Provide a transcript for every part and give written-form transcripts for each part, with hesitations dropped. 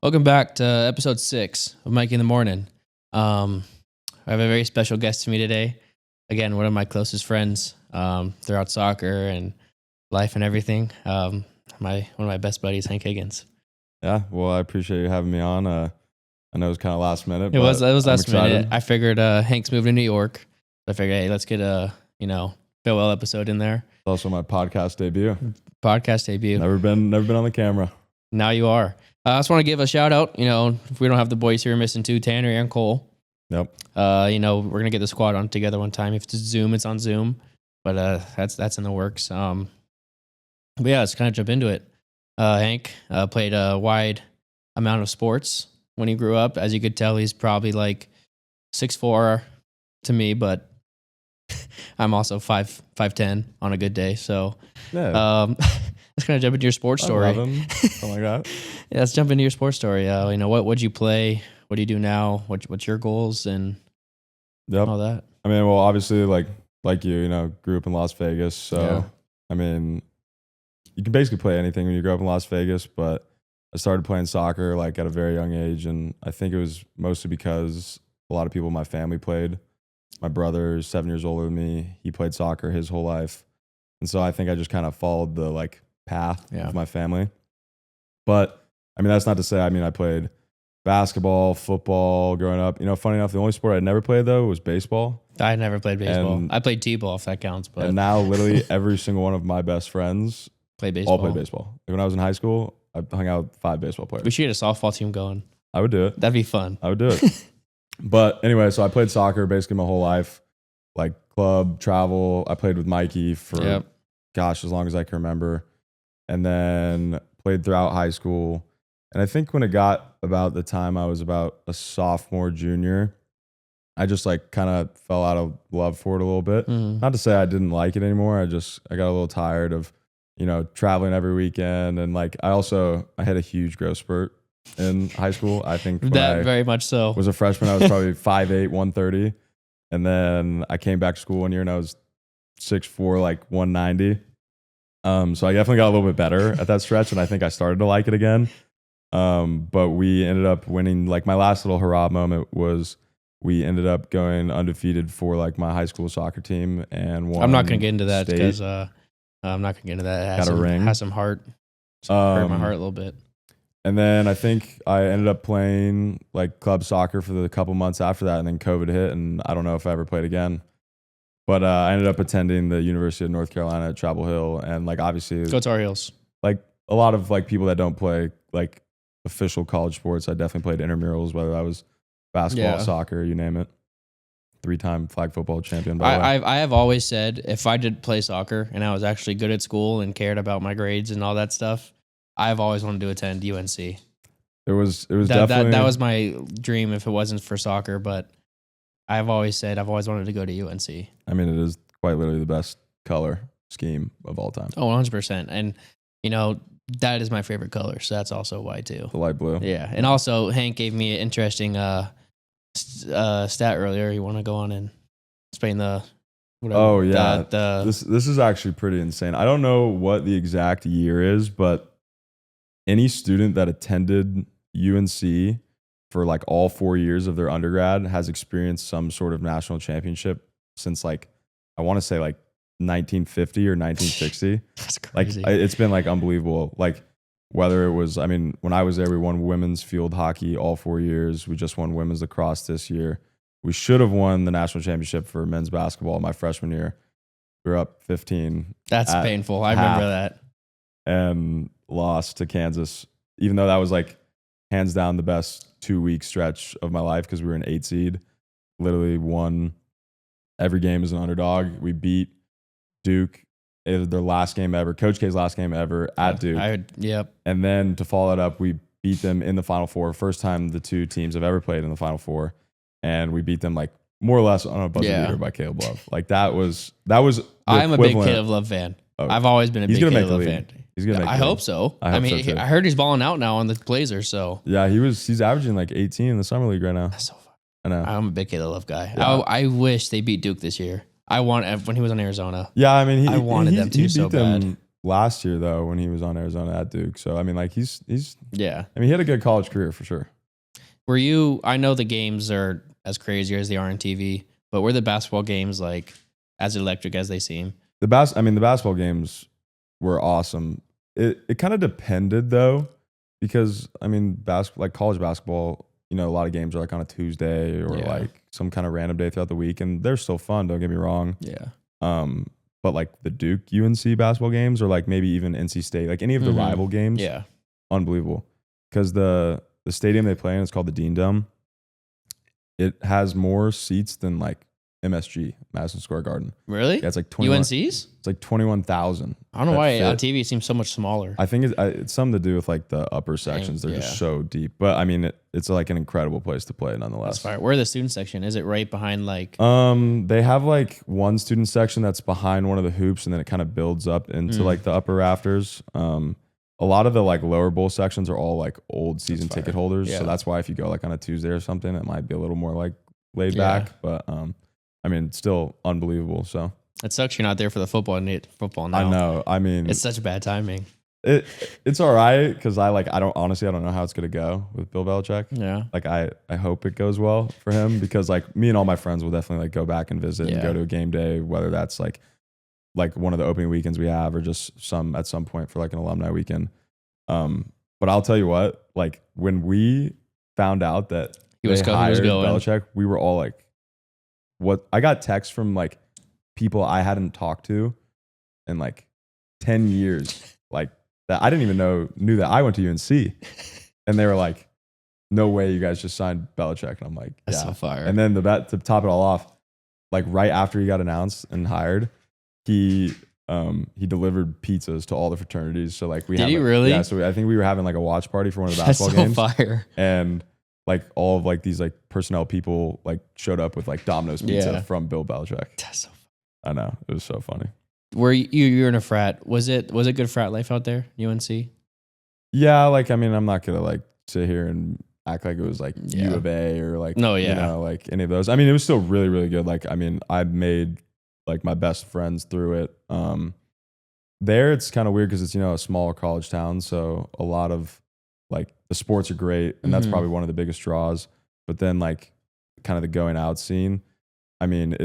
Welcome back to episode 6 of Mikey in the Morning. I have a very special guest to me today. Again, one of my closest friends throughout soccer and life and everything. One of my best buddies, Hank Higgins. Yeah, well, I appreciate you having me on. I know it was kind of last minute. It was last minute. I figured Hank's moved to New York. I figured, hey, let's get a farewell episode in there. It's also my podcast debut. Never been on the camera. Now you are. I just want to give a shout out. If we don't have the boys here missing too, Tanner and Cole. Yep. We're gonna get the squad on together one time. If it's Zoom, it's on Zoom. But that's in the works. But yeah, let's kind of jump into it. Hank played a wide amount of sports when he grew up. As you could tell, he's probably like 6'4" to me, but I'm also 5'10" on a good day. So Yeah. let's kind of jump into your sports story. 11, something like that. Yeah, let's jump into your sports story. What'd you play? What do you do now? What's your goals and all that? I mean, well, obviously, like you, grew up in Las Vegas. So, Yeah. I mean, you can basically play anything when you grow up in Las Vegas. But I started playing soccer like at a very young age, and I think it was mostly because a lot of people in my family played. My brother is 7 years older than me. He played soccer his whole life, and so I think I just kind of followed the path of my family. But I mean, that's not to say, I played basketball, football growing up. Funny enough, the only sport I never played though was baseball. I never played baseball. I played t-ball if that counts. But and now literally every single one of my best friends all play baseball. When I was in high school, I hung out with 5 baseball players. We should get a softball team going. I would do it. That'd be fun. I would do it. But anyway, so I played soccer basically my whole life, like club, travel. I played with Mikey for, as long as I can remember. And then played throughout high school. And I think when it got about the time I was about a sophomore, junior, I just kind of fell out of love for it a little bit. Mm-hmm. Not to say I didn't like it anymore. I got a little tired of, traveling every weekend. And I had a huge growth spurt in high school. I think very much so. Was a freshman, I was probably 5'8", 130. And then I came back to school one year and I was 6'4", 190. So I definitely got a little bit better at that stretch, and I think I started to like it again. But we ended up winning. My last little hurrah moment was we ended up going undefeated for my high school soccer team and won. I'm not going to get into that because I'm not going to get into that. It has some heart. Hurt my heart a little bit. And then I think I ended up playing club soccer for the couple months after that, and then COVID hit, and I don't know if I ever played again. But I ended up attending the University of North Carolina at Chapel Hill, and obviously go Tar Heels. A lot of people that don't play official college sports, I definitely played intramurals, whether that was basketball, soccer, you name it. 3-time flag football champion. I have always said if I did play soccer and I was actually good at school and cared about my grades and all that stuff, I've always wanted to attend UNC. It was definitely that was my dream if it wasn't for soccer, but I've always said I've always wanted to go to UNC. I mean, it is quite literally the best color scheme of all time. Oh, 100%. And, that is my favorite color. So that's also why, too. The light blue. Yeah. And also, Hank gave me an interesting stat earlier. You want to go on and explain whatever? Oh, yeah. This is actually pretty insane. I don't know what the exact year is, but any student that attended UNC for all 4 years of their undergrad has experienced some sort of national championship since I want to say 1950 or 1960. That's crazy. It's been unbelievable. Whether it was, when I was there, we won women's field hockey all 4 years. We just won women's lacrosse this year. We should have won the national championship for men's basketball my freshman year. We were up 15. That's painful. I remember that. And lost to Kansas, even though that was hands down the best 2-week stretch of my life because we were an 8 seed. Literally won every game as an underdog. We beat Duke, their last game ever, Coach K's last game ever at Duke. Yep. And then to follow it up, we beat them in the Final Four. First time the two teams have ever played in the Final Four. And we beat them more or less on a buzzer beater by Caleb Love. That was I'm a big Caleb Love fan. I've always been a big Caleb Love fan. He's gonna make I hope so. I heard he's balling out now on the Blazers. So yeah, he's averaging 18 in the summer league right now. That's so fun. I know. I'm a big Caleb Love guy. Yeah. I wish they beat Duke this year. I want when he was on Arizona. Yeah, I mean, I wanted them to beat so them bad. last year though when he was on Arizona at Duke. So I mean, like he's. Yeah. I mean, he had a good college career for sure. Were you? I know the games are as crazy as they are on TV, but were the basketball games like as electric as they seem? The basketball games were awesome. It kind of depended though, because I mean, like college basketball, you know, a lot of games are like on a Tuesday or Yeah. like some kind of random day throughout the week, and they're still fun. Don't get me wrong. Yeah. But like the Duke UNC basketball games, or like maybe even NC State, like any of the Mhm. rival games, Yeah. unbelievable. Because the stadium they play in is called the Dean Dome. It has more seats than like MSG, Madison Square Garden. Really? Yeah, it's like 21. UNC's? It's like 21,000. I don't know that why on fit. TV it seems so much smaller. I think it's something to do with like the upper sections. They're yeah. just so deep. But I mean, it's like an incredible place to play That's nonetheless. fire. Where the student section? Is it right behind like? They have like one student section that's behind one of the hoops, and then it kind of builds up into like the upper rafters. A lot of the like lower bowl sections are all like old season ticket holders. Yeah. So that's why if you go like on a Tuesday or something, it might be a little more like laid Yeah. back. But I mean, it's still unbelievable. So It sucks you're not there for the football now. I know. I mean, It's such bad timing. it's all right because I don't know how it's gonna go with Bill Belichick. Yeah. Like I hope it goes well for him, because like me and all my friends will definitely like go back and visit and Yeah. go to a game day, whether that's like one of the opening weekends we have or just at some point for like an alumni weekend. But I'll tell you what, like when we found out that He was hired going. Belichick, we were all like, what? I got texts from like people I hadn't talked to in like 10 years, like that I didn't even knew that I went to UNC, and they were like, no way you guys just signed Belichick. And I'm like, That's yeah. so fire. And then to top it all off, like right after he got announced and hired, he delivered pizzas to all the fraternities. So like Did he really? Yeah. So I think we were having like a watch party for one of the That's basketball so games, fire. and like all of like these like personnel people like showed up with like Domino's pizza Yeah. from Bill Belichick. That's so. I know, it was so funny. Were you're in a frat? Was it good frat life out there? UNC? Yeah, like I mean, I'm not gonna like sit here and act like it was like Yeah. U of A or like No, you yeah. know, like any of those. I mean, it was still really, really good. Like I mean, I made like my best friends through it. There it's kind of weird because it's, you know, a smaller college town, so a lot of like the sports are great, and that's Mhm. probably one of the biggest draws. But then like kind of the going out scene, I mean,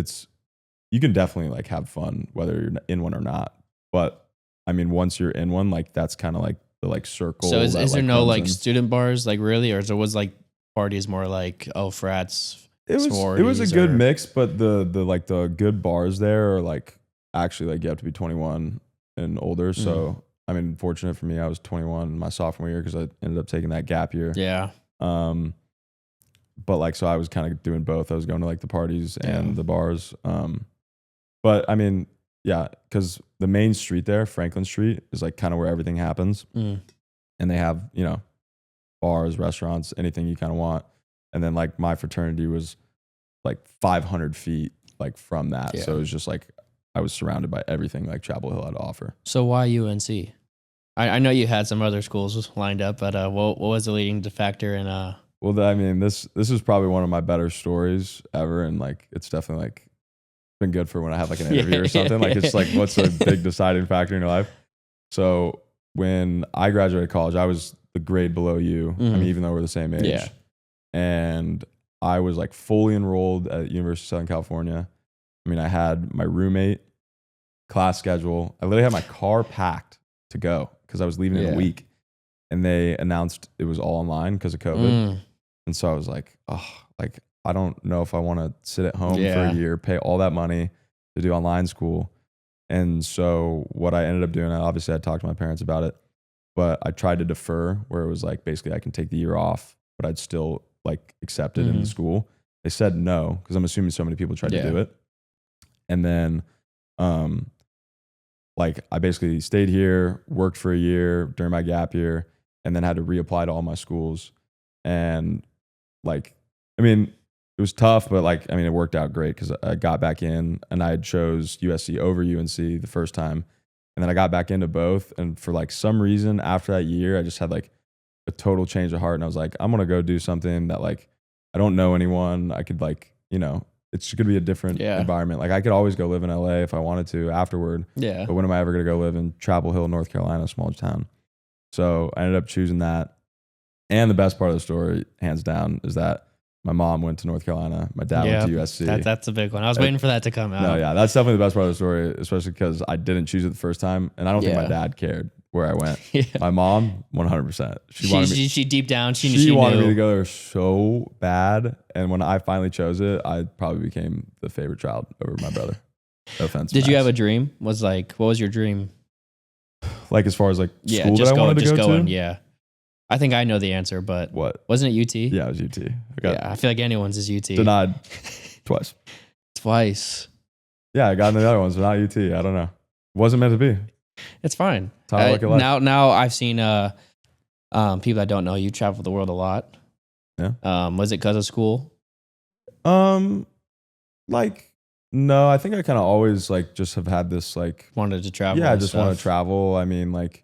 you can definitely like have fun whether you're in one or not. But I mean, once you're in one, like that's kind of like the like circle. So is that, there like, no runs like in. student bars like really, or was like parties more like frats? It was a sororities good or- mix, but the like the good bars there are like actually like you have to be 21 and older. So I mean, fortunate for me, I was 21 my sophomore year because I ended up taking that gap year. Yeah. But like so I was kind of doing both. I was going to like the parties Yeah. and the bars. But I mean, yeah, because the main street there, Franklin Street, is like kind of where everything happens, Mm. and they have, you know, bars, restaurants, anything you kind of want. And then like my fraternity was like 500 feet like from that. Yeah. So it was just like I was surrounded by everything like Chapel Hill had to offer. So why UNC? I know you had some other schools lined up, but what was the leading factor in Well, I mean, this is probably one of my better stories ever, and like it's definitely like been good for when I have like an interview Yeah, or something. Like it's like what's a big deciding factor in your life. So when I graduated college, I was the grade below you. I mean, Mhm. even though we're the same age. Yeah. And I was like fully enrolled at University of Southern California. I mean, I had my roommate, class schedule. I literally had my car packed to go because I was leaving in Yeah. a week. And they announced it was all online because of COVID. Mm. And so I was like, oh, like, I don't know if I want to sit at home for Yeah. a year, pay all that money to do online school. And so what I ended up doing, obviously I talked to my parents about it, but I tried to defer where it was like, basically I can take the year off, but I'd still like accept it Mhm. into school. They said no, because I'm assuming so many people tried Yeah. to do it. And then, like I basically stayed here, worked for a year during my gap year, and then had to reapply to all my schools. And like, I mean, it was tough, but like, I mean, it worked out great because I got back in and I had chose USC over UNC the first time. And then I got back into both. And for like some reason after that year, I just had like a total change of heart. And I was like, I'm going to go do something that like, I don't know anyone. I could like, you know, it's going to be a different Yeah. environment. Like I could always go live in LA if I wanted to afterward, Yeah. but when am I ever going to go live in Chapel Hill, North Carolina, a small town? So I ended up choosing that. And the best part of the story, hands down, is that my mom went to North Carolina. My dad went to USC. That's a big one. I was waiting for that to come out. No, yeah, that's definitely the best part of the story, especially because I didn't choose it the first time, and I don't think my dad cared where I went. Yeah. My mom, 100%. She deep down, she wanted knew. me to go there so bad, and when I finally chose it, I probably became the favorite child over my brother. No offense. Did you have a dream? What was your dream? Like as far as like school just that I wanted to go to? Yeah. I think I know the answer, but what? Wasn't it UT? Yeah, it was UT. I feel like anyone's is UT. Denied twice. Twice. Yeah, I got in the other ones, but not UT. I don't know. Wasn't meant to be. It's fine. Now I've seen people that don't know you travel the world a lot. Yeah. Was it because of school? Like no, I think I kind of always like just have had this like wanted to travel. Yeah, I just want to travel. I mean, like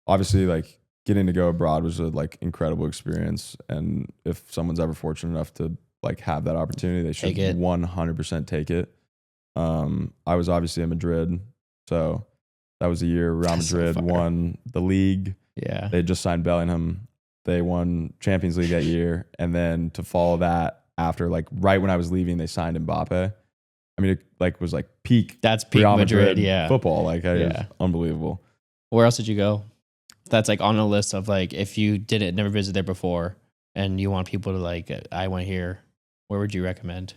obviously like getting to go abroad was a like incredible experience, and if someone's ever fortunate enough to like have that opportunity, they should 100% take it. I was obviously in Madrid, so that was the year Real Madrid won the league. Yeah, they just signed Bellingham. They won Champions League that year, and then to follow that after like right when I was leaving, they signed Mbappe. I mean, it like was like peak. That's peak Real Madrid, football. Like, it was unbelievable. Where else did you go? That's like on a list of like if you never visited there before, and you want people to like, I went here. Where would you recommend?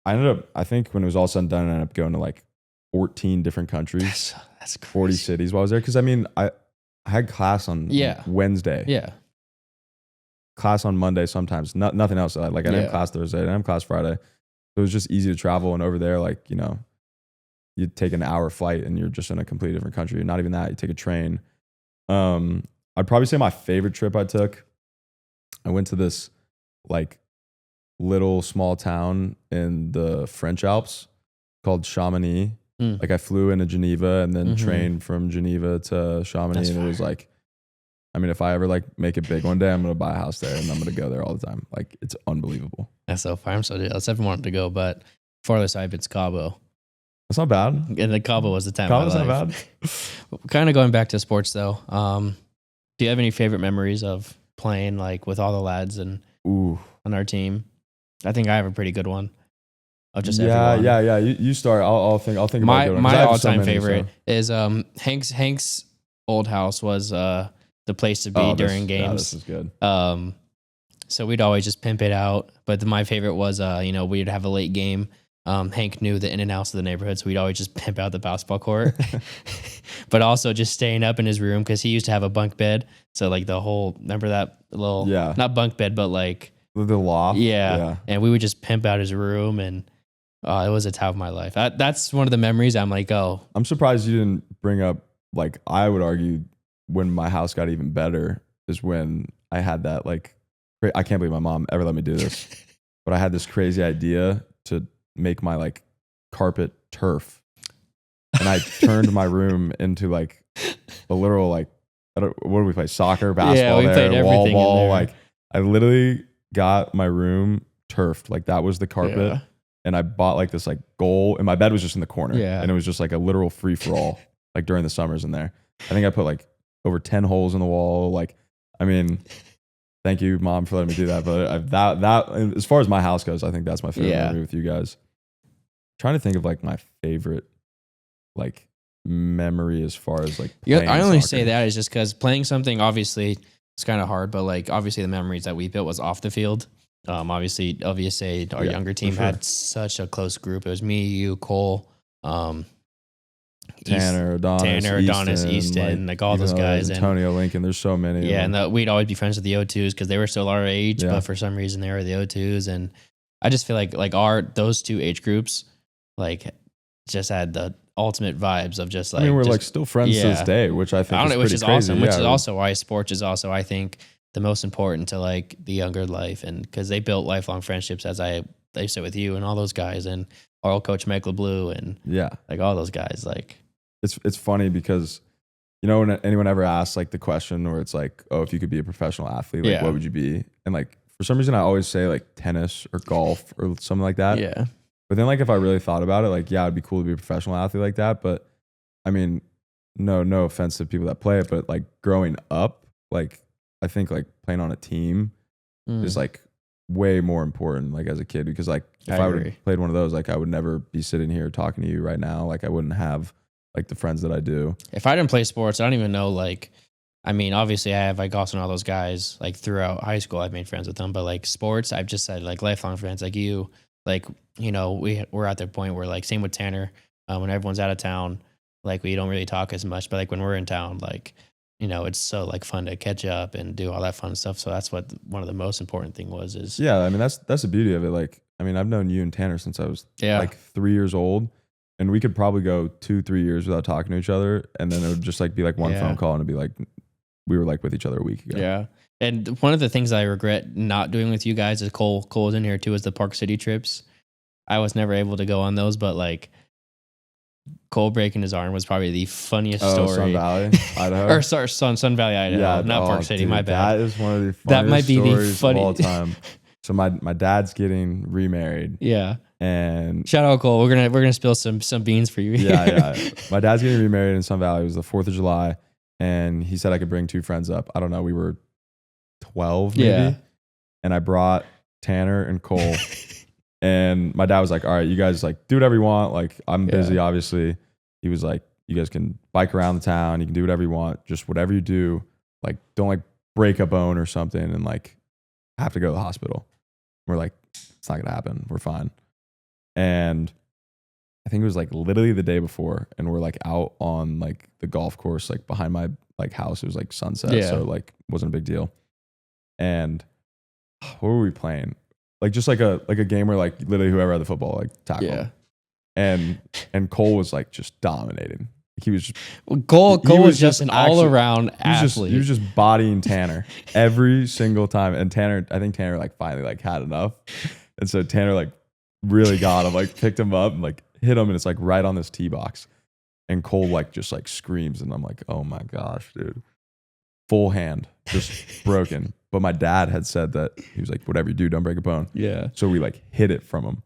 I think when it was all said and done, I ended up going to like 14 different countries. That's crazy. 40 cities while I was there. Because I mean, I had class on Wednesday. Yeah. Class on Monday sometimes. Nothing else. I didn't have class Thursday. I didn't have class Friday. It was just easy to travel. And over there, like, you know, you take an hour flight and you're just in a completely different country. Not even that. You take a train. I'd probably say my favorite trip I took, I went to this like little small town in the French Alps called Chamonix. Like I flew into Geneva and then trained from Geneva to Chamonix. It was like, I mean, if I ever like make it big one day, I'm going to buy a house there and I'm going to go there all the time. Like it's unbelievable. That's so far. I'm so jealous. I've wanted to go, but farthest I've been Cabo. That's not bad. And the Cabo was the time. Cabo's not bad. Kind of going back to sports though. Do you have any favorite memories of playing like with all the lads and on our team? I think I have a pretty good one. Of just everyone. Yeah. You start. I'll think about my all-time favorite is Hank's old house was the place to be during games. Yeah, this is good. So we'd always just pimp it out. But my favorite was we'd have a late game. Hank knew the in and outs of the neighborhood, so we'd always just pimp out the basketball court. But also just staying up in his room because he used to have a bunk bed. So like remember that little not bunk bed, but like the loft. Yeah. And we would just pimp out his room, and it was a time of my life. That's one of the memories I'm like, I'm surprised you didn't bring up, like, I would argue when my house got even better is when I had that, like, I can't believe my mom ever let me do this, but I had this crazy idea to make my like carpet turf. And I turned my room into like a literal, like, what do we play? Soccer, basketball, we played wall everything ball. in there. Like I literally got my room turfed. Like that was the carpet. Yeah. And I bought like this like goal, and my bed was just in the corner. Yeah. And it was just like a literal free for all, like during the summers in there. I think I put like over 10 holes in the wall. Like, I mean, thank you, Mom, for letting me do that. But that as far as my house goes, I think that's my favorite memory with you guys. Trying to think of like my favorite like memory as far as like playing I only soccer. say that is just because playing something obviously it's kind of hard, but like obviously the memories that we built was off the field. Obviously LVSA, our younger team had such a close group. It was me, you, Cole, Tanner, Adonis, Easton, like all those guys, Antonio, Lincoln. There's so many. Yeah, and we'd always be friends with the O2s because they were still our age, but for some reason they were the O2s, and I just feel like those two age groups like just had the ultimate vibes of just like. I mean, we're like still friends to this day, which I think is which is crazy. Awesome. Which is also why sports is also, I think, the most important to like the younger life, and because they built lifelong friendships, as I said with you and all those guys, and our old coach Mike LeBlue, and like all those guys. Like it's funny because you know when anyone ever asks like the question where it's like, oh, if you could be a professional athlete, like what would you be? And like for some reason I always say like tennis or golf or something like that. Yeah. But then like if I really thought about it, like, yeah, it'd be cool to be a professional athlete like that. But I mean, no offense to people that play it, but like growing up, like I think like playing on a team is like way more important like as a kid, because like if I would have played one of those, like I would never be sitting here talking to you right now. Like I wouldn't have like the friends that I do. If I didn't play sports, I don't even know, like, I mean, obviously I have like Austin and all those guys like throughout high school. I've made friends with them, but like sports, I've just said like lifelong friends like you, like, you know, we're at the point where like same with Tanner, when everyone's out of town, like we don't really talk as much, but like when we're in town, like, you know, it's so like fun to catch up and do all that fun stuff. So that's what one of the most important thing was is. Yeah. I mean, that's the beauty of it. Like, I mean, I've known you and Tanner since I was like 3 years old, and we could probably go 2-3 years without talking to each other. And then it would just like be like one phone call and it'd be like, we were like with each other a week ago. Yeah. And one of the things I regret not doing with you guys is Cole was in here too, is the Park City trips. I was never able to go on those, but like Cole breaking his arm was probably the funniest story. Sun Valley, Idaho. Or sorry, Sun Valley, Idaho. Not Park City, dude, my bad. That is one of the funniest that might be the stories of all time. So my dad's getting remarried. Yeah. And shout out Cole. We're gonna spill some beans for you. Yeah. My dad's getting remarried in Sun Valley. It was the 4th of July. And he said I could bring 2 friends up. I don't know. We were 12 maybe. Yeah. And I brought Tanner and Cole. And my dad was like, all right, you guys like do whatever you want. Like I'm busy, obviously. He was like, you guys can bike around the town. You can do whatever you want. Just whatever you do, like don't like break a bone or something and like have to go to the hospital. We're like, it's not going to happen. We're fine. And I think it was like literally the day before, and we're like out on like the golf course, like behind my like house. It was like sunset, so like wasn't a big deal. And what were we playing? Like just like a game where like literally whoever had the football like tackled. Yeah. And Cole was like just dominating. He was just Cole was just an all around athlete. He was just bodying Tanner every single time. And I think Tanner like finally like had enough, and so Tanner like really got him, like picked him up and like hit him, and it's like right on this tee box, and Cole like just like screams, and I'm like, oh my gosh, dude, full hand just broken. But my dad had said that he was like, whatever you do, don't break a bone. Yeah. So we like hid it from him.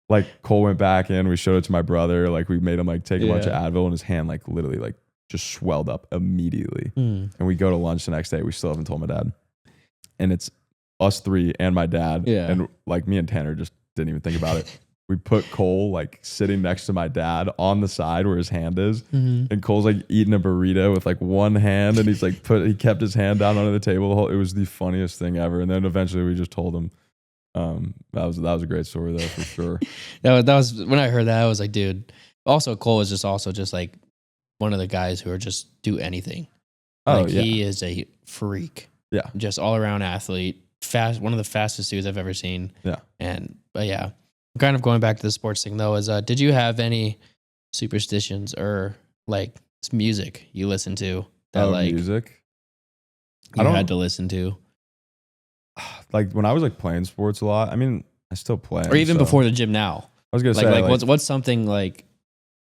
Like Cole went back in, we showed it to my brother, like we made him like take a bunch of Advil, and his hand like literally like just swelled up immediately. And we go to lunch the next day. We still haven't told my dad, and it's us 3 and my dad. Yeah. And like me and Tanner just didn't even think about it. We put Cole like sitting next to my dad on the side where his hand is, and Cole's like eating a burrito with like one hand, and he's like he kept his hand down under the table. It was the funniest thing ever. And then eventually we just told him. That was a great story though, for sure. that was when I heard that, I was like, dude. Also, Cole is just like one of the guys who are just do anything. He is a freak. Yeah, just all around athlete, fast. One of the fastest dudes I've ever seen. Yeah, but yeah. Kind of going back to the sports thing though, is did you have any superstitions or like music you listened to that music you had to listen to? Like when I was like playing sports a lot, I mean, I still play. Or even before the gym now. I was gonna say what's something like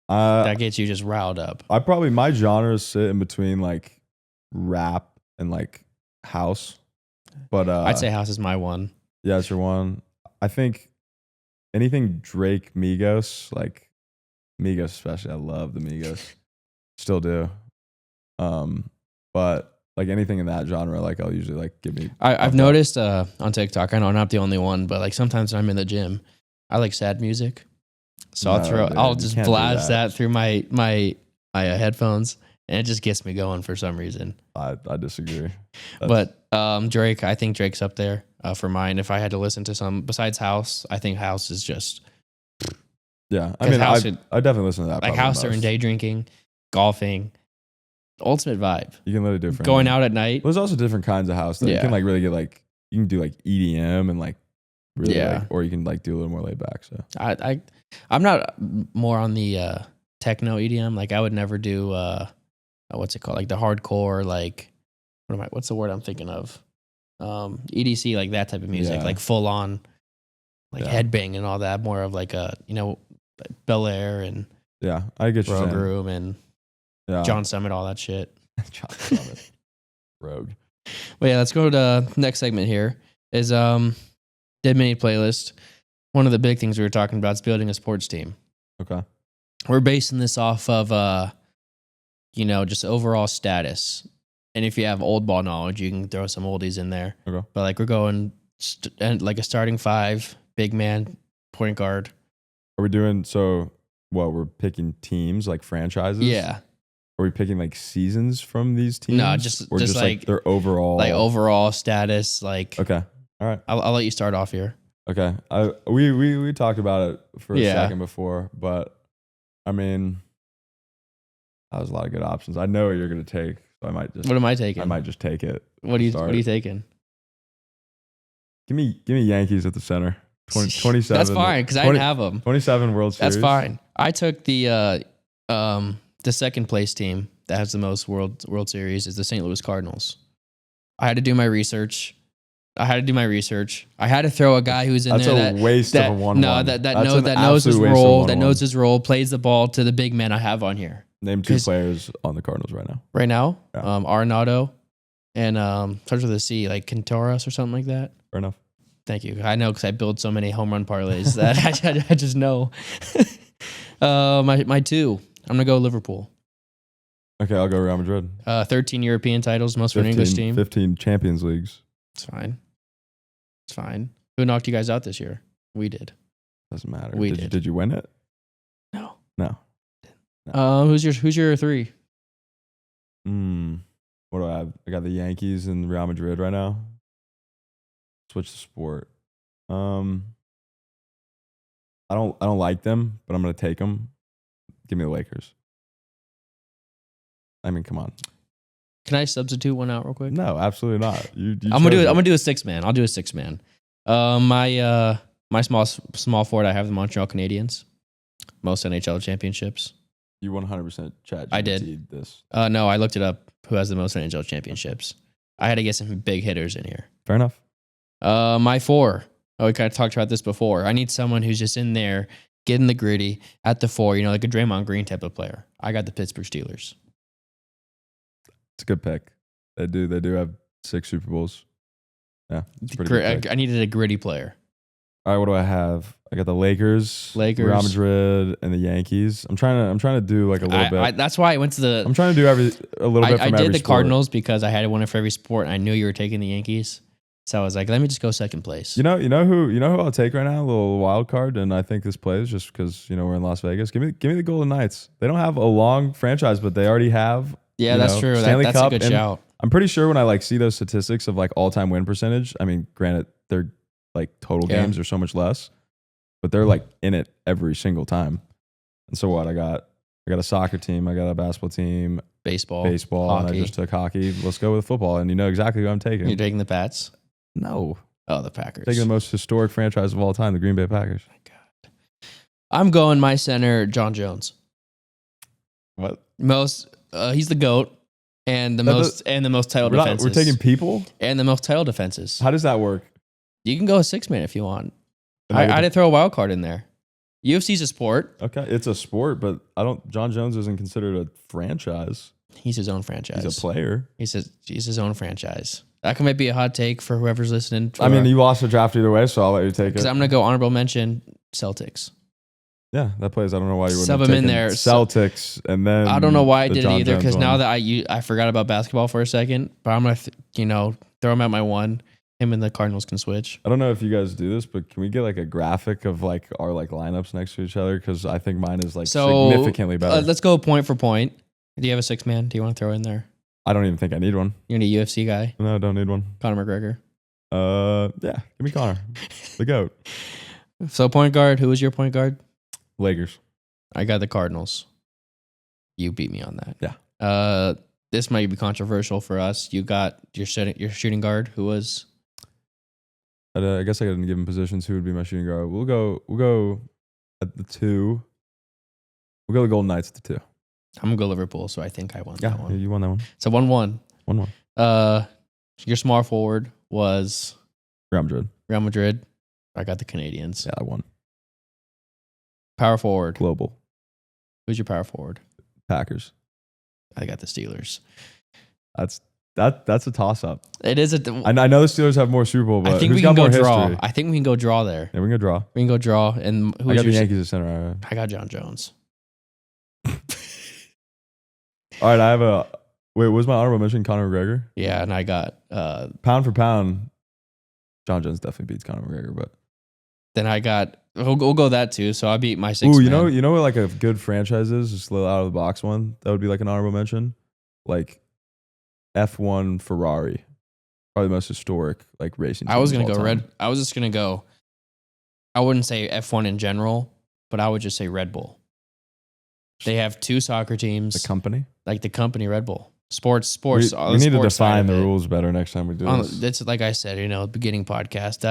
that gets you just riled up? My genres sit in between like rap and like house. But I'd say house is my one. Yeah, it's your one. I think anything Drake, Migos, like Migos especially. I love the Migos. Still do. But like anything in that genre, like I'll usually like give me. I've noticed on TikTok. I know I'm not the only one, but like sometimes when I'm in the gym, I like sad music, so I'll just blast that through my headphones, and it just gets me going for some reason. I disagree. But Drake, I think Drake's up there for mine. If I had to listen to some besides House, I think House is just. Yeah, I mean, I definitely listen to that. Like House during day drinking, golfing. Ultimate vibe. You can let it do going out at night. There's also different kinds of house that you can like really get like you can do like EDM and like really like, or you can like do a little more laid back. So I'm not more on the techno EDM. Like I would never do what's it called, like the hardcore, like what's the word I'm thinking of, EDC, like that type of music, like full on like headbang and all that. More of like a Bel Air and I get you Rogue Room and John Summit, all that shit. John Summit. Rogue. Well, yeah, let's go to the next segment here. Is Dead Mini playlist. one of the big things we were talking about is building a sports team. Okay. We're basing this off of, just overall status. And if you have old ball knowledge, you can throw some oldies in there. Okay. But like we're going like a starting 5, big man, point guard. Are we doing so? What, we're picking teams like franchises? Yeah. Are we picking like seasons from these teams? No, just like their overall, like overall status. Like, okay, all right, I'll let you start off here. okay. We talked about it for a Yeah. second before, but I mean, that was a lot of good options. I know what you're gonna take, so I might just. What am I taking? I might just take it. What are you taking? Give me Yankees at the center. 27. That's fine because I didn't have them. 27 World Series. That's fine. I took the second place team that has the most World Series is the St. Louis Cardinals. I had to do my research. I had to throw a guy who's in That's there. That's a waste of a 1-1. No, that knows his role. That knows his role. Plays the ball to the big man I have on here. Name 2 players on the Cardinals right now. Right now, Yeah. Arenado and starts with a C, like Quinteros or something like that. Fair enough. Thank you. I know because I build so many home run parlays that I just know. My 2. I'm gonna go Liverpool. Okay, I'll go Real Madrid. 13 European titles, most for an English team. 15 Champions Leagues. It's fine. Who knocked you guys out this year? We did. Doesn't matter. We did. Did you win it? No. Who's your 3? What do I have? I got the Yankees and Real Madrid right now. Switch the sport. I don't like them, but I'm gonna take them. Give me the Lakers. I mean, come on. Can I substitute one out real quick? No, absolutely not. I'm gonna do a 6-man. I'll do a 6-man. My small forward, I have the Montreal Canadiens. Most NHL championships. You 100% chat. I did this. No, I looked it up. Who has the most NHL championships? I had to get some big hitters in here. Fair enough. My 4. We kind of talked about this before. I need someone who's just in there, getting the gritty at the 4. Like a Draymond Green type of player. I got the Pittsburgh Steelers. It's a good pick. They do have 6 Super Bowls. Yeah, it's pretty good pick. I needed a gritty player. All right, what do I have? I got the Lakers, Real Madrid, and the Yankees. I'm trying to do like a little bit. That's why I went to the. I'm trying to do a little bit. From I did every the sport. Cardinals because I had one for every sport, and I knew you were taking the Yankees, so I was like, let me just go second place. You know who I'll take right now? A little wild card, and I think this plays just because we're in Las Vegas. Give me the Golden Knights. They don't have a long franchise, but they already have. Yeah, that's true. Stanley That's Cup, a good shout. I'm pretty sure when I see those statistics of all-time win percentage. I mean, granted, their total games are so much less. But they're in it every single time. And so what? I got a soccer team. I got a basketball team. Baseball. Hockey. And I just took hockey. Let's go with football. And you know exactly who I'm taking. You're taking the Pats? No. Oh, the Packers. Taking the most historic franchise of all time, the Green Bay Packers. Oh my God. I'm going my center, John Jones. What? He's the GOAT and the most title defenses. We're taking people? And the most title defenses. How does that work? You can go a 6-man if you want. I had to throw a wild card in there. UFC's a sport. Okay, it's a sport, but John Jones isn't considered a franchise. He's his own franchise. He's a player. He's his own franchise. That might be a hot take for whoever's listening. I mean, you lost the draft either way, so I'll let you take it. Because I'm going to go honorable mention Celtics. Yeah, that plays. I don't know why you wouldn't sub have him taken in there. Celtics, and then I don't know why I did it either. Because now that that I forgot about basketball for a second, but I'm gonna throw him at my 1. Him and the Cardinals can switch. I don't know if you guys do this, but can we get a graphic of our lineups next to each other? Because I think mine is significantly better. Let's go point for point. Do you have a 6-man? Do you want to throw in there? I don't even think I need one. You're a UFC guy. No, I don't need one. Conor McGregor. Yeah, give me Conor, the GOAT. So point guard. Who was your point guard? Lakers. I got the Cardinals. You beat me on that. Yeah. This might be controversial for us. You got your shooting guard. Who was? I guess I got to give him positions. Who would be my shooting guard? We'll go at the 2. We'll go the Golden Knights at the 2. I'm gonna go Liverpool, so I think I won that one. Yeah, you won that one. So 1-1. 1-1. Your small forward was Real Madrid. Real Madrid. I got the Canadians. Yeah, I won. Power forward. Global. Who's your power forward? Packers. I got the Steelers. That's That's a toss up. It is I know the Steelers have more Super Bowl, but I think who's we got can go more draw. history? I think we can go draw there. Yeah, we can go draw. We can go draw. And I got the Yankees at center. I got John Jones. All right, I have a. Wait, was my honorable mention Conor McGregor? Yeah, and I got pound for pound. John Jones definitely beats Conor McGregor, but then I got. We'll go that too. So I beat my 6. Ooh, you know what like a good franchise is? Just a little out of the box one. That would be like an honorable mention, like F1 Ferrari, probably the most historic like racing. I was gonna teams of go all Red. time. I was just gonna go. I wouldn't say F1 in general, but I would just say Red Bull. They have 2 soccer teams. The company, like the company Red Bull. Sports. We need to define the rules better next time we do this. It's like I said, beginning podcast,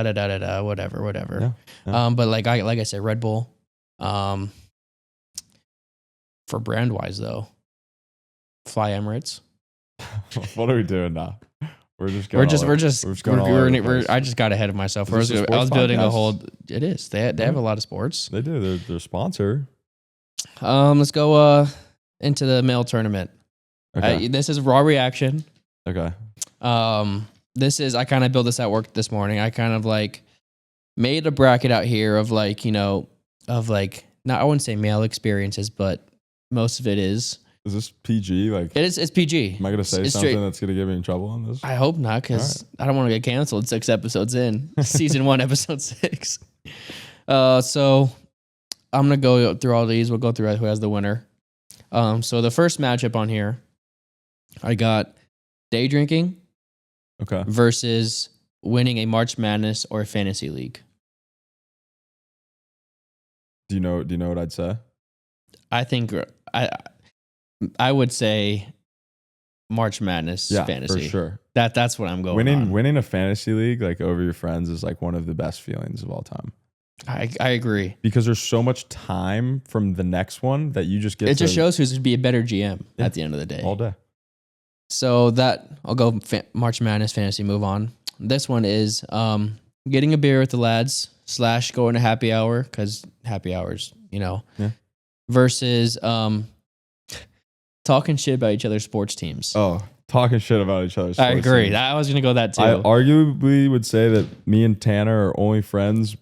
whatever. Yeah. But like I said, Red Bull. For brand wise though, Fly Emirates. What are we doing now? I just got ahead of myself. I was building a whole. It is. They have a lot of sports. They do. They're sponsor. Let's go into the male tournament. Okay. This is raw reaction. Okay. This is I kind of built this at work this morning. I kind of like made a bracket out here of like not I wouldn't say male experiences, but most of it is. Is this PG? Like it's PG. Am I gonna say something that's gonna get me in trouble on this? I hope not, because I don't want to get canceled 6 episodes in. Season 1, episode 6. So I'm gonna go through all these. We'll go through who has the winner. So the first matchup on here, I got day drinking versus winning a March Madness or a fantasy league. Do you know what I'd say? I think I would say March Madness fantasy. For sure. That's what I'm going on. Winning a fantasy league like over your friends is like one of the best feelings of all time. I agree. Because there's so much time from the next one that you just get. It just shows who's going to be a better GM at the end of the day. All day. So I'll go March Madness fantasy, move on. This one is getting a beer with the lads / going to happy hour, because happy hours, versus talking shit about each other's sports teams. Oh, talking shit about each other's sports I agree. teams. I was going to go that too. I arguably would say that me and Tanner are only friends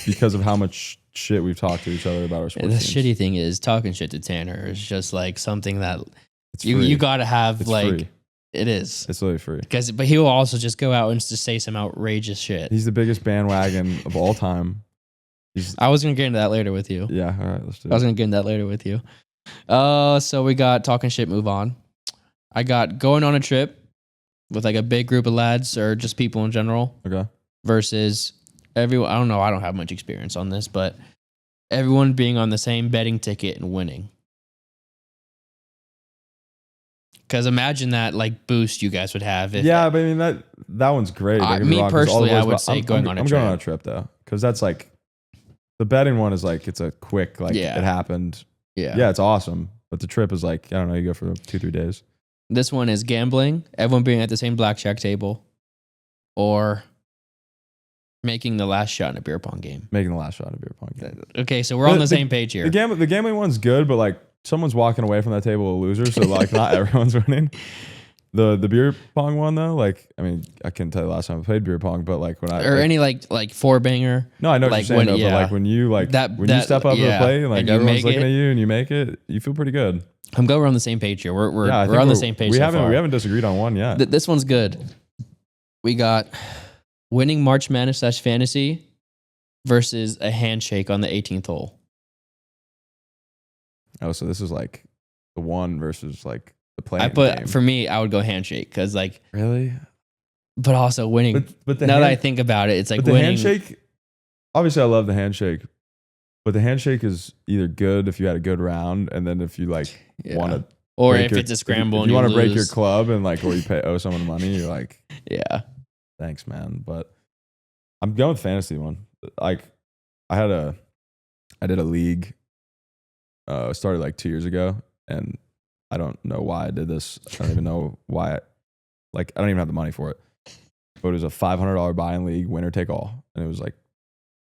because of how much shit we've talked to each other about our sports teams. The shitty thing is talking shit to Tanner is just like something that you got to have. It's like free. It is. It's literally free. But he will also just go out and just say some outrageous shit. He's the biggest bandwagon of all time. I was going to get into that later with you. Yeah, all right, let's do it. I was going to get into that later with you. So we got talking shit, move on. I got going on a trip with like a big group of lads or just people in general. Okay. Versus everyone. I don't know. I don't have much experience on this, but everyone being on the same betting ticket and winning. Because imagine that like boost you guys would have. But I mean that one's great. Me personally, I would say going on a trip. I'm going on a trip though, because that's like the betting one is like it's a quick it happened. Yeah, it's awesome. But the trip is like I don't know, you go for 2-3 days. This one is gambling, everyone being at the same blackjack table, or making the last shot in a beer pong game. Making the last shot in a beer pong game. Okay, so we're on the same page here. The gambling one's good, but like someone's walking away from that table a loser, so like not everyone's winning. The beer pong one though, like I mean, I couldn't tell you the last time I played beer pong, but like when I any like four banger. No, I know like what you're saying though, but like when you like when you step up to the plate and like everyone's looking at you and you make it, you feel pretty good. I'm glad we're on the same page here. We're on the same page. We haven't disagreed on one yet. This one's good. We got winning March Madness / fantasy versus a handshake on the 18th hole. Oh, so this is like the one versus like the play. For me, I would go handshake because like really, but also winning. But now that I think about it, it's like the winning. Handshake. Obviously, I love the handshake, but the handshake is either good if you had a good round, and then if you like want to, or if it's a scramble, if you want to break your club and like or you owe someone money, you're like, yeah, thanks, man. But I'm going with fantasy one. Like I did a league. Started like 2 years ago, and I don't know why I did this. I don't even know why. I don't even have the money for it. But it was a $500 buy-in league, winner take all, and it was like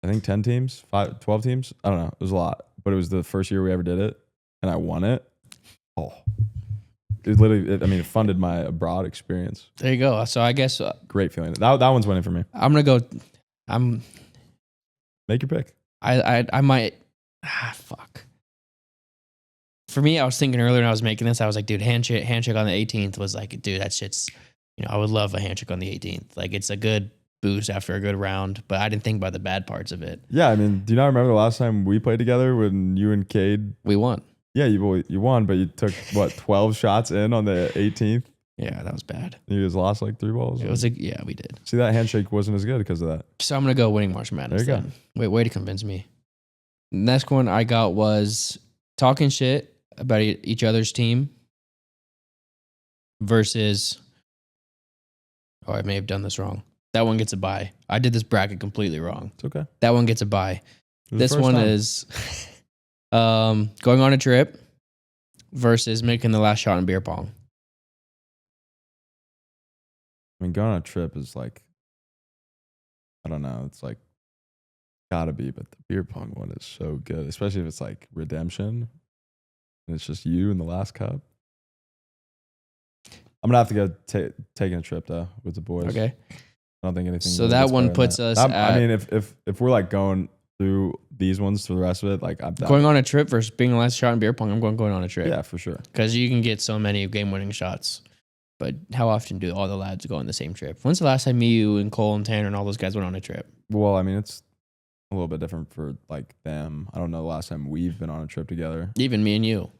I think 10 teams, 12 teams. I don't know. It was a lot, but it was the first year we ever did it, and I won it. Oh, it funded my abroad experience. There you go. So I guess Great feeling. That one's winning for me. I'm gonna go. Make your pick. I might. Fuck. For me, I was thinking earlier when I was making this, I was like, dude, handshake on the 18th was like, dude, that shit's, I would love a handshake on the 18th. Like, it's a good boost after a good round, but I didn't think about the bad parts of it. Yeah, I mean, do you not remember the last time we played together when you and Cade? We won. Yeah, you won, but you took, 12 shots in on the 18th? Yeah, that was bad. You just lost like 3 balls? It was yeah, we did. See, that handshake wasn't as good because of that. So I'm going to go winning March Madness. There you go. Wait, way to convince me. Next one I got was talking shit about each other's team versus, I may have done this wrong. That one gets a bye. I did this bracket completely wrong. It's okay. That one gets a bye. This one time. is going on a trip versus making the last shot in beer pong. I mean, going on a trip is like, I don't know. It's like, gotta be, but the beer pong one is so good, especially if it's like redemption and it's just you in the last cup. I'm gonna have to go taking a trip though with the boys. Okay. I don't think anything. So that one puts us at, I mean, if we're like going through these ones for the rest of it, like I'm going on a trip versus being the last shot in beer pong, I'm going on a trip. Yeah, for sure. Because you can get so many game-winning shots. But how often do all the lads go on the same trip? When's the last time you and Cole and Tanner and all those guys went on a trip? Well, I mean, it's a little bit different for like them. I don't know the last time we've been on a trip together. Even me and you.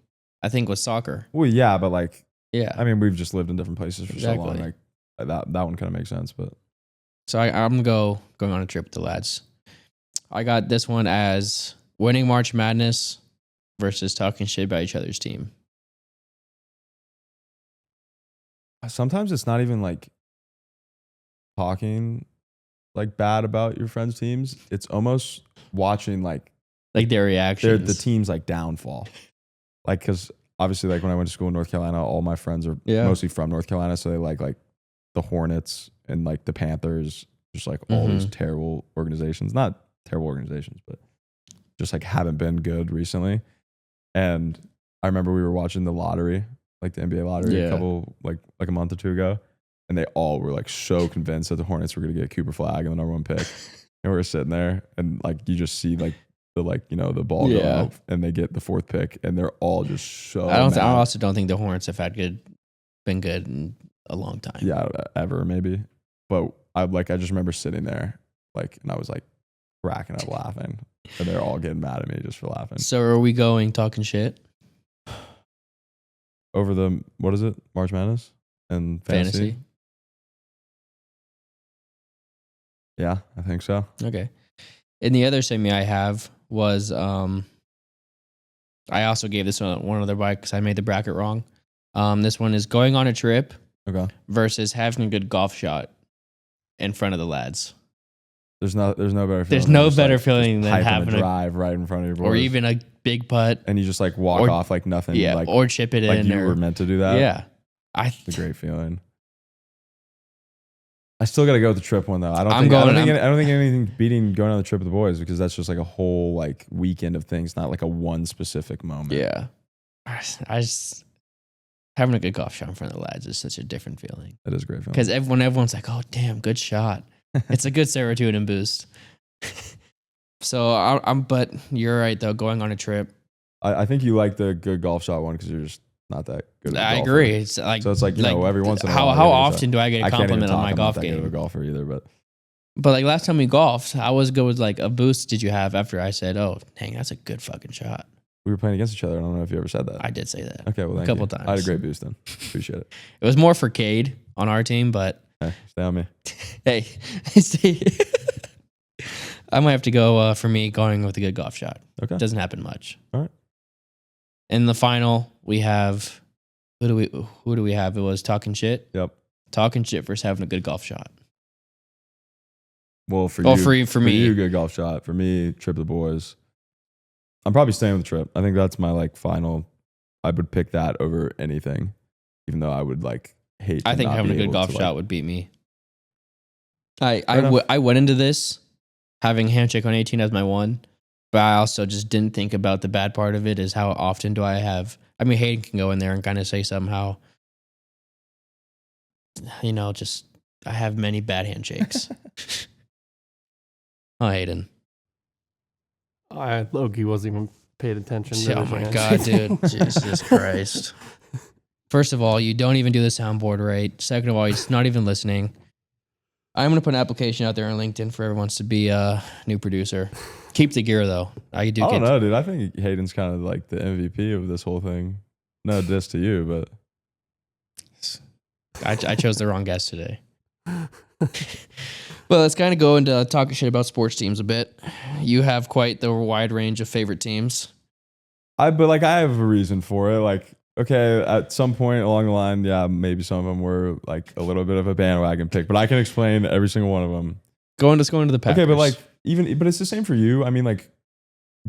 I think with soccer. Well, yeah, but like, yeah. I mean, we've just lived in different places for so long. Exactly. Like that one kind of makes sense, but. So I'm going on a trip with the lads. I got this one as winning March Madness versus talking shit about each other's team. Sometimes it's not even like talking like bad about your friends' teams. It's almost watching like their reactions. The team's like downfall. Like, because obviously, like when I went to school in North Carolina, all my friends are mostly from North Carolina, so they like the Hornets and like the Panthers, just like all these terrible organizations. Not terrible organizations, but just like haven't been good recently. And I remember we were watching the lottery, like the NBA lottery, a couple like a month or two ago, and they all were like so convinced that the Hornets were going to get Cooper Flag and the number 1 pick. And we were sitting there, and like you just see like the ball go up, and they get the 4th pick, and they're all just so. I also don't think the Hornets have been good in a long time. Yeah, ever maybe. But I just remember sitting there, like, and I was like cracking up laughing, and they're all getting mad at me just for laughing. So are we going talking shit over the what is it, March Madness and fantasy? Yeah, I think so. Okay. And the other semi I have was I also gave this one other bike because I made the bracket wrong. This one is going on a trip versus having a good golf shot in front of the lads. There's no better feeling. There's no better feeling than having a drive right in front of your boys. Or even a big putt. And you just like walk off like nothing. Yeah, like, or chip it like in. Like you were meant to do that. Yeah. It's a great feeling. I still got to go with the trip one though. I don't think anything beating going on the trip with the boys, because that's just like a whole like weekend of things, not like a one specific moment. Yeah. I just having a good golf shot in front of the lads is such a different feeling. It is a great feeling. Because everyone's like, oh damn, good shot. It's a good serotonin boost. So but you're right though, going on a trip. I think you like the good golf shot one because you're just not that good at I agree. It's like, so it's like, every once in a while. How often do I get a compliment on my golf game? I can't even talk, I'm not that good of a golfer either, but like last time we golfed, I was good with like a boost did you have after I said, oh, dang, that's a good fucking shot. We were playing against each other. I don't know if you ever said that. I did say that. Okay, well, a couple times. I had a great boost then. Appreciate it. It was more for Cade on our team, but hey, stay on me. Hey, I might have to go for me going with a good golf shot. Okay, it doesn't happen much. All right. In the final, we have who do we have? It was talking shit. Yep. Talking shit versus having a good golf shot. Well, for me, you, good golf shot. For me, trip the boys. I'm probably staying with the trip. I think that's my like final. I would pick that over anything, even though I would like hate. I think having a good golf shot would beat me. I went into this having handshake on 18 as my one, but I also just didn't think about the bad part of it is how often do I have. I mean, Hayden can go in there and kind of say somehow just I have many bad handshakes. Oh, Hayden. Loki wasn't even paying attention. To Oh his my handshake. God, dude. Jesus Christ. First of all, you don't even do the soundboard right. Second of all, he's not even listening. I'm going to put an application out there on LinkedIn for everyone to be a new producer. Keep the gear, though. I don't know, dude. I think Hayden's kind of like the MVP of this whole thing. No diss to you, but I chose the wrong guest today. Well, let's kind of go into talking shit about sports teams a bit. You have quite the wide range of favorite teams. but like I have a reason for it. Like, okay, at some point along the line, yeah, maybe some of them were like a little bit of a bandwagon pick, but I can explain every single one of them. Let's go into the Packers. Okay, but like but it's the same for you. I mean, like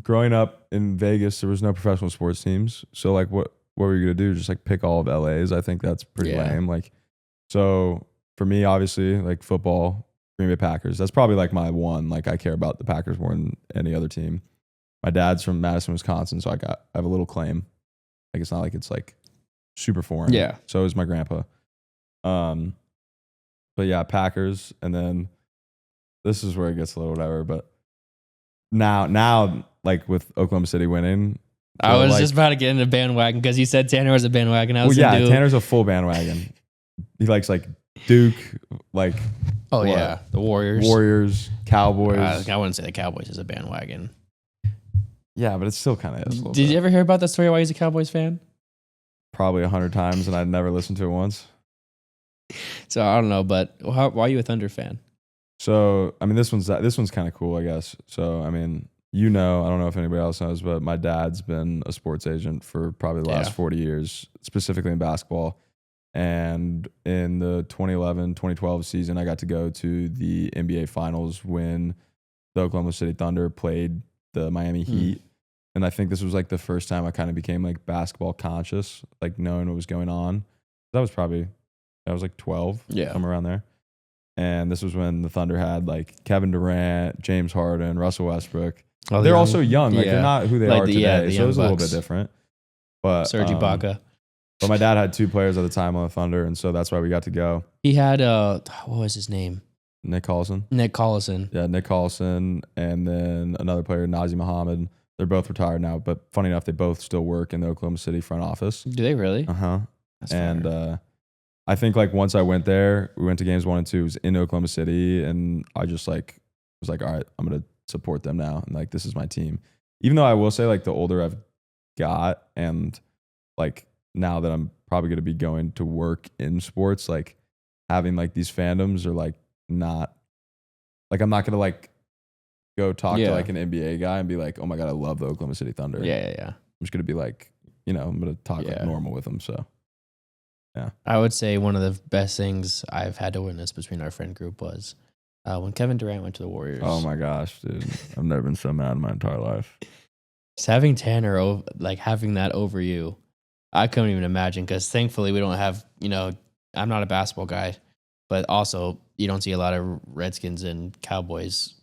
growing up in Vegas, there was no professional sports teams, so like what were you gonna do? Just like pick all of LA's? I think that's pretty lame. Like, so for me, obviously, like football, Green Bay Packers. That's probably like my one. Like I care about the Packers more than any other team. My dad's from Madison, Wisconsin, so I have a little claim. Like it's not like it's like super foreign. Yeah. So is my grandpa. But yeah, Packers, and then this is where it gets a little whatever. But now, like with Oklahoma City winning, I was just about to get into bandwagon because you said Tanner was a bandwagon. Tanner's a full bandwagon. He likes like Duke, like the Warriors, Cowboys. I wouldn't say the Cowboys is a bandwagon. Yeah, but it's still kind of. Did you ever hear about that story why he's a Cowboys fan? Probably 100 times, and I'd never listened to it once. So I don't know, but why are you a Thunder fan? So I mean, this one's kind of cool, I guess. So I mean, I don't know if anybody else knows, but my dad's been a sports agent for probably the last 40 years, specifically in basketball. And in the 2011-2012 season, I got to go to the NBA Finals when the Oklahoma City Thunder played the Miami Heat. And I think this was like the first time I kind of became like basketball conscious, like knowing what was going on. I was like 12, somewhere around there. And this was when the Thunder had like Kevin Durant, James Harden, Russell Westbrook. They're also young. Like they're not who they are today. So it was a little bit different. But Serge Ibaka. But my dad had two players at the time on the Thunder, and so that's why we got to go. He had what was his name? Nick Collison. Yeah, Nick Collison, and then another player, Nazi Muhammad. They're both retired now, but funny enough, they both still work in the Oklahoma City front office. Do they really? Uh-huh. And I think like once I went there, we went to games 1 and 2. It was in Oklahoma City, and I just like was like, all right, I'm gonna support them now, and like this is my team. Even though I will say, like the older I've got, and like now that I'm probably gonna be going to work in sports, like having like these fandoms are like not like I'm not gonna like go talk to like an NBA guy and be like, oh my God, I love the Oklahoma City Thunder. Yeah. I'm just gonna be like, I'm gonna talk like normal with them. So yeah. I would say one of the best things I've had to witness between our friend group was when Kevin Durant went to the Warriors. Oh my gosh, dude. I've never been so mad in my entire life. Just having Tanner like having that over you, I couldn't even imagine, because thankfully we don't have, I'm not a basketball guy, but also you don't see a lot of Redskins and Cowboys.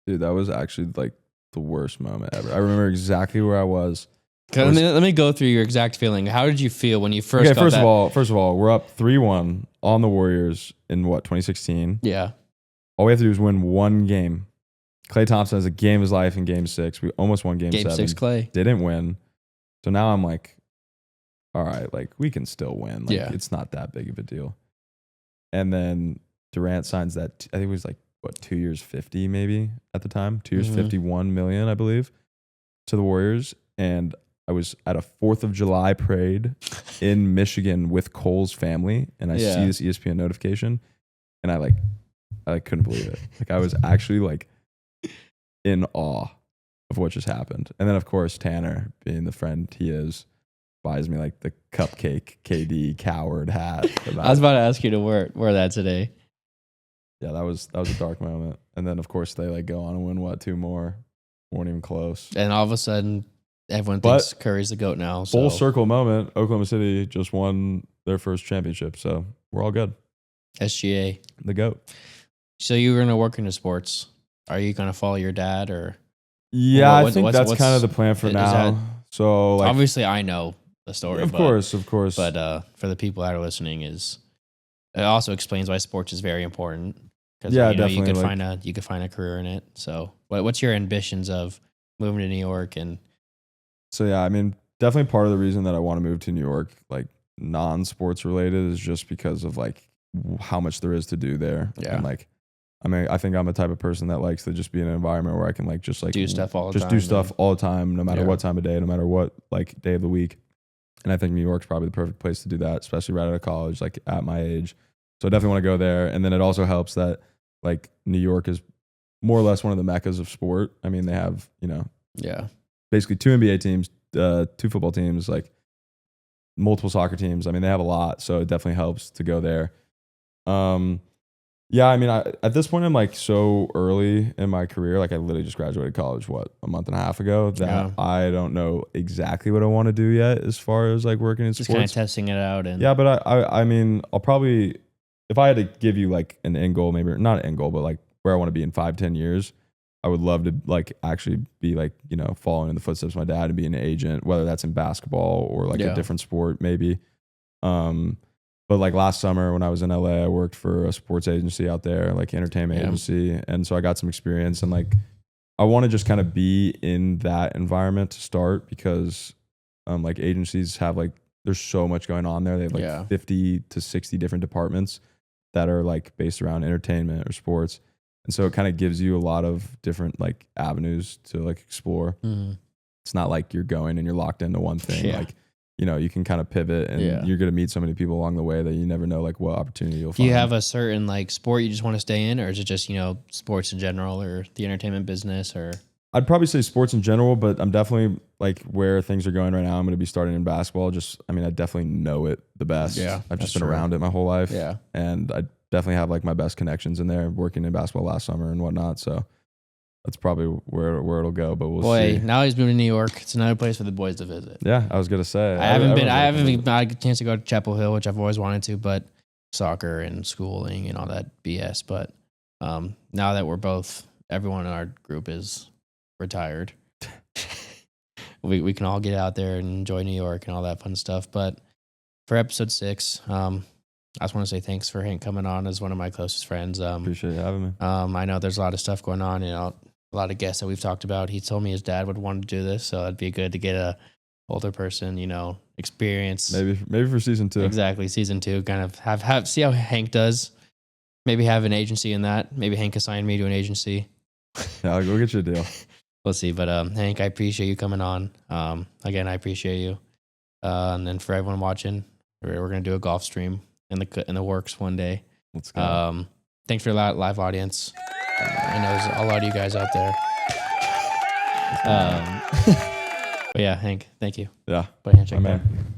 Dude, that was actually like the worst moment ever. I remember exactly where I was. Let me go through your exact feeling. How did you feel when you first got that? First of all, we're up 3-1 on the Warriors in 2016. Yeah. All we have to do is win one game. Klay Thompson has a game of his life in game 6. We almost won game 7. Game 6, Klay. Didn't win. So now I'm like, all right, like we can still win. Like it's not that big of a deal. And then Durant signs that, I think it was like, 2 years 50 maybe at the time. 2 years 51 million, I believe, to the Warriors. And I was at a 4th of July parade in Michigan with Cole's family, and I see this ESPN notification, and I couldn't believe it. Like I was actually like in awe of what just happened. And then of course Tanner, being the friend he is, buys me like the cupcake KD coward hat. I was about to ask you to wear that today. Yeah, that was a dark moment. And then of course they like go on and win 2 more. Weren't even close. And all of a sudden everyone thinks Curry's the GOAT now. So. Full circle moment. Oklahoma City just won their first championship, so we're all good. SGA, the GOAT. So you're gonna work into sports. Are you gonna follow your dad or? Yeah, I think that's kind of the plan for now. So like, obviously, I know the story. Of course. But for the people that are listening, is it also explains why sports is very important. Because Yeah, you definitely, you could find a career in it. So what's your ambitions of moving to New York? And So yeah, I mean, definitely part of the reason that I want to move to New York, like non-sports related, is just because of like how much there is to do there. Yeah. And like, I mean, I think I'm a type of person that likes to just be in an environment where I can like just like do stuff all the just time. do stuff all the time, no matter Yeah. what time of day, no matter what like day of the week. And I think New York's probably the perfect place to do that, especially right out of college, like at my age. So I definitely want to go there. And then it also helps that like New York is more or less one of the meccas of sport. I mean, they have, you know, Yeah. basically 2 NBA teams, 2 football teams, like multiple soccer teams. I mean, they have a lot, so it definitely helps to go there. Yeah, I mean, at this point, I'm like so early in my career. Like, I literally just graduated college, a month and a half ago, that Yeah. I don't know exactly what I want to do yet as far as like working in Just kind of sports. testing it out. And Yeah, but I mean, I'll probably, if I had to give you like an end goal, maybe not an end goal, but like where I want to be in 5-10 years, I would love to like actually be like, you know, following in the footsteps of my dad and be an agent, whether that's in basketball or like Yeah. a different sport, maybe. But like last summer when I was in LA, I worked for a sports agency out there, like entertainment Yeah. agency. And so I got some experience, and like, I want to just kind of be in that environment to start, because like agencies have like, there's so much going on there. They have like Yeah. 50 to 60 different departments that are like based around entertainment or sports. And so it kind of gives you a lot of different like avenues to like explore. Mhm. It's not like you're going and you're locked into one thing. Yeah. Like, you know, you can kind of pivot, and Yeah. you're going to meet so many people along the way that you never know like what opportunity you'll Do find. you have a certain like sport you just want to stay in, or is it just, you know, sports in general or the entertainment business? Or I'd probably say sports in general, but I'm definitely like where things are going right now. I'm going to be starting in basketball. Just, I mean, I definitely know it the best. Yeah, I've just that's been true. around it my whole life. Yeah. And I definitely have like my best connections in there, working in basketball last summer and whatnot. So that's probably where it'll go, but we'll boy, see. now he's moving to New York. It's another place for the boys to visit. Yeah, I was going to say. I haven't everyone's even welcome. had a chance to go to Chapel Hill, which I've always wanted to, but soccer and schooling and all that BS. But now that everyone in our group is retired, we can all get out there and enjoy New York and all that fun stuff. But for episode 6, I just want to say thanks for Hank coming on as one of my closest friends. Appreciate you having me. I know there's a lot of stuff going on, you know, a lot of guests that we've talked about. He told me his dad would want to do this, so it'd be good to get a older person, you know, experience. Maybe for season 2. Exactly, season 2, kind of have see how Hank does. Maybe have an agency in that. Maybe Hank assign me to an agency. Yeah, I'll go get you a deal. We'll see. But Hank, I appreciate you coming on. Again, I appreciate you. And then for everyone watching, we're gonna do a golf stream in the works one day. Let's go. Thanks for that live audience. I know there's a lot of you guys out there. But yeah, Hank, thank you. Yeah. Put a handshake My there. man.